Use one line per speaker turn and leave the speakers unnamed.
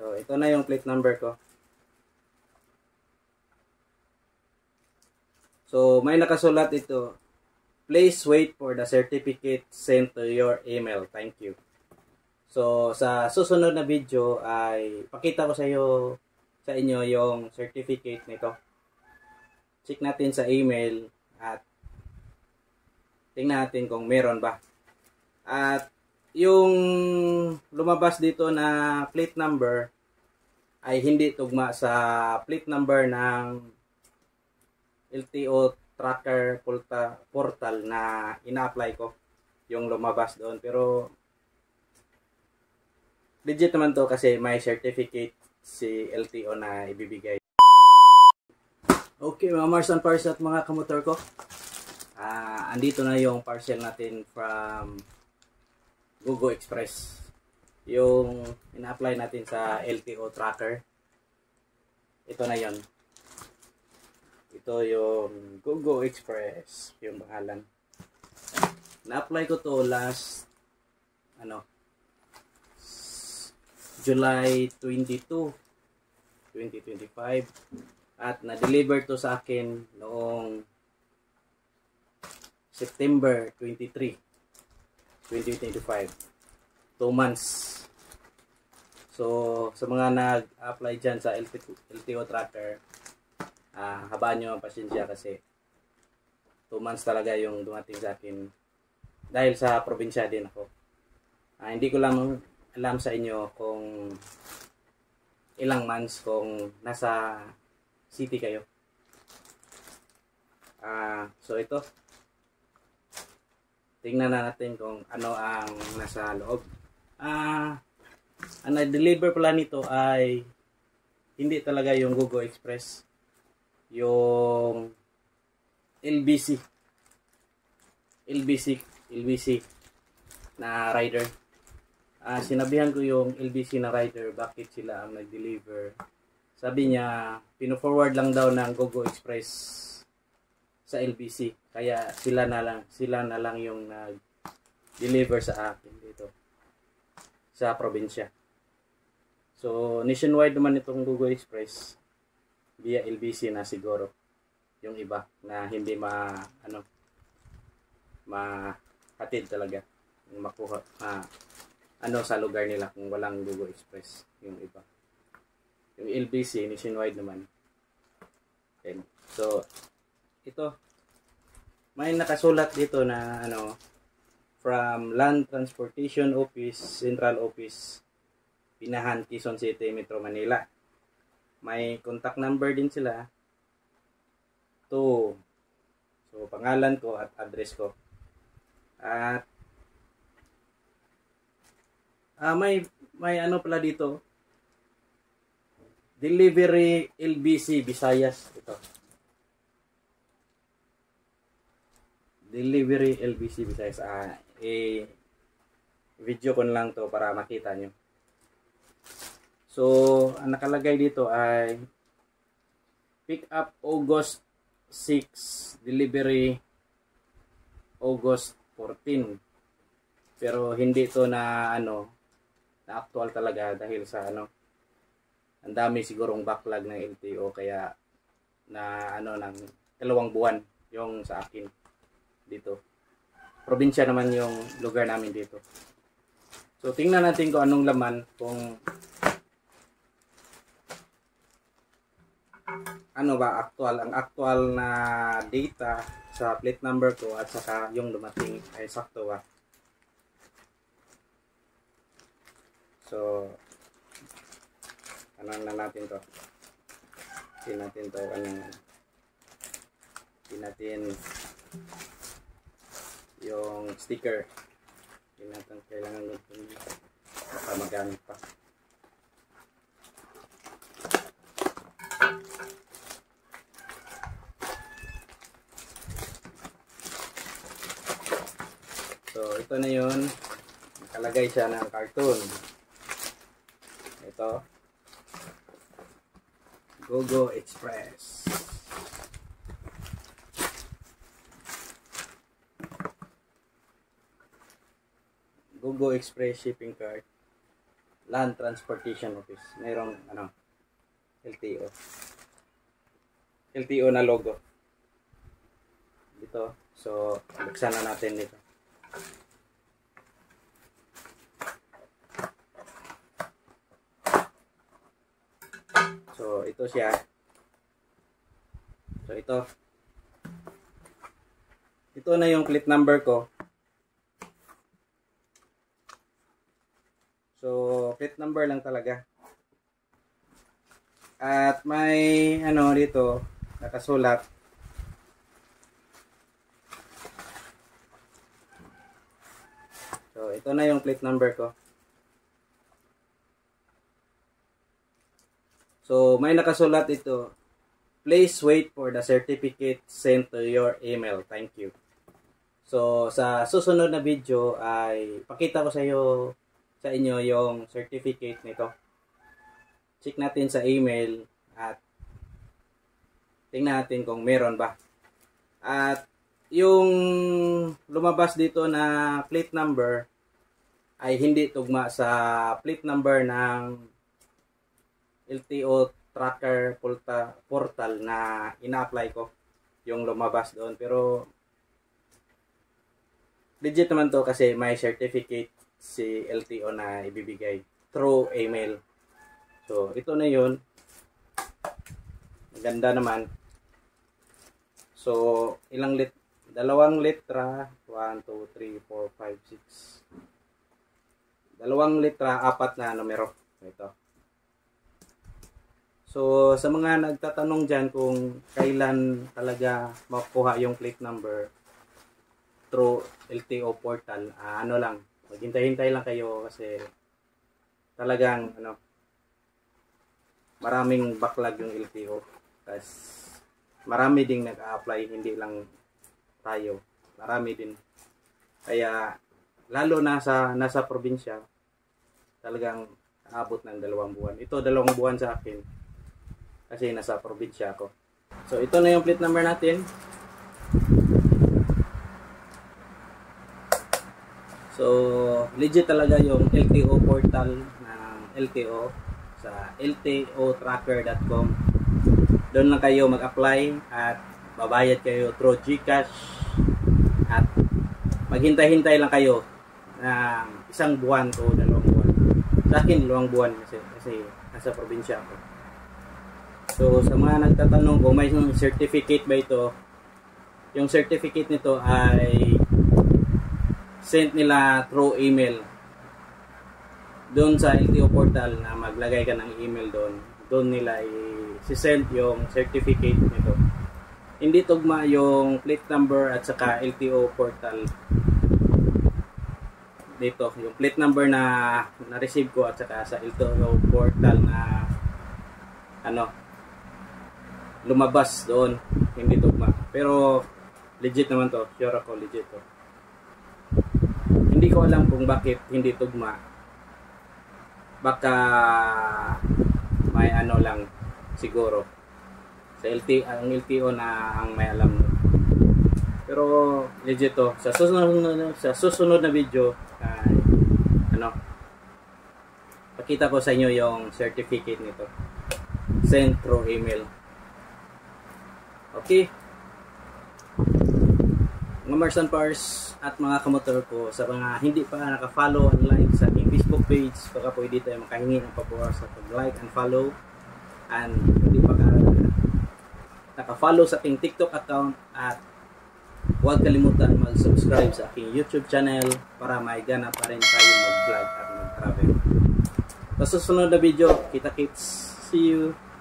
So, ito na yung plate number ko. So, may nakasulat ito. Please wait for the certificate sent to your email. Thank you. So, sa susunod na video ay pakita ko sa inyo yung certificate nito. Check natin sa email at tingnan natin kung meron ba. At yung lumabas dito na plate number ay hindi tugma sa plate number ng LTO tracker portal na ina-apply ko, yung lumabas doon. Pero legit naman to kasi may certificate si LTO na ibibigay. Okay mga Mars and Pars at mga kamotor ko, andito na yung parcel natin from Google Express, yung ina-apply natin sa LTO tracker. Ito na yon. Ito yung Google Express, yung pangalan. Na-apply ko to last July 22, 2025 at na-deliver to sa akin noong September 23, 2025. 2 months. So, sa mga nag-apply dyan sa LTO tracker, habaan nyo ang pasensya kasi 2 months talaga yung dumating sa akin dahil sa probinsya din ako. Hindi ko lang alam sa inyo kung ilang months kung nasa city kayo. So ito, tingnan na natin kung ano ang nasa loob. Ang na-deliver pala nito ay hindi talaga yung Google Express, yung LBC na rider. Sinabihan ko yung LBC na rider bakit sila ang nag-deliver. Sabi niya, pino-forward lang daw ng Google Express sa LBC. Kaya sila na lang yung nag-deliver sa akin dito sa probinsya. So, nationwide naman itong Google Express via LBC na siguro. Yung iba na hindi mahatid talaga. Makuha sa lugar nila kung walang Google Express yung iba. Yung LBC nationwide naman. Okay. So ito may nakasulat dito na from Land Transportation Office, Central Office, Pinahan, Quezon City, Metro Manila. May contact number din sila. So pangalan ko at address ko. At may pala dito. Delivery LBC Visayas. Ito. Delivery LBC Visayas. Video ko lang to para makita nyo. So, ang nakalagay dito ay pick up August 6, delivery August 14. Pero hindi to na actual talaga dahil sa ang dami sigurong backlog ng LTO kaya ng 2 buwan yung sa akin dito. Probinsya naman yung lugar namin dito. So tingnan natin kung anong laman, kung ang actual na data sa plate number ko at saka yung dumating ay sakto ba. So, na natin to. Tingnan natin yung sticker. Tingnan natin kailangan natin baka magamit pa. So, ito na yun. Nakalagay siya ng cartoon. Ito, Google Express. Google Express shipping card. Land Transportation Office. Mayroong LTO. LTO na logo. Dito. So, buksan na natin dito. So, ito siya. So, ito. Ito na yung plate number ko. So, plate number lang talaga. At may dito nakasulat. So, ito na yung plate number ko. So, may nakasulat ito. Please wait for the certificate sent to your email. Thank you. So, sa susunod na video ay pakita ko sa inyo yung certificate nito. Check natin sa email at tingnan natin kung meron ba. At yung lumabas dito na plate number ay hindi tugma sa plate number ng LTO tracker portal na ina-apply ko. Yung lumabas doon. Pero legit naman to kasi may certificate si LTO na ibibigay through email. So, ito na yun. Maganda naman. So, dalawang letra. 1, 2, 3, 4, 5, 6. Dalawang letra, 4 na numero. Ito. So, sa mga nagtatanong dyan kung kailan talaga makuha yung plate number through LTO portal, maghintay-hintay lang kayo kasi talagang maraming backlog yung LTO. Tapos marami ding nag-a-apply, hindi lang tayo. Marami din. Kaya lalo nasa probinsya, talagang aabot ng 2 buwan. Ito 2 buwan sa akin kasi nasa probinsya ako. So ito na yung plate number natin. So, legit talaga yung LTO portal ng LTO sa ltotracker.com. Doon lang kayo mag-apply at babayad kayo through GCash at maghintay-hintay lang kayo ng 1 buwan o 2 buwan. Sa akin, 2 buwan kasi nasa probinsya ako. So, sa mga nagtatanong kung may certificate ba ito, yung certificate nito ay sent nila through email. Doon sa LTO portal na maglagay ka ng email doon nila i-send yung certificate nito. Hindi tugma yung plate number at saka LTO portal dito. Yung plate number na na-receive ko at saka sa LTO portal na lumabas doon, hindi tugma. Pero legit naman to. Sure ako legit to. Hindi ko alam kung bakit hindi tugma. Baka may lang siguro. Ang LTO na ang may alam. Pero legit to. Sa susunod na video pakita ko sa inyo yung certificate nito. Send through email. Okay. Mga Mars and Pars at mga kamotor ko, sa mga hindi pa naka-follow and like sa aking Facebook page, baka pwede tayo makahingi ng pabor sa pag-like and follow. And hindi pa naka-follow sa aking TikTok account at huwag kalimutan mag-subscribe sa aking YouTube channel para may gana pa rin tayo mag-vlog at mag-travel. Sa susunod na video, kita-kits. See you!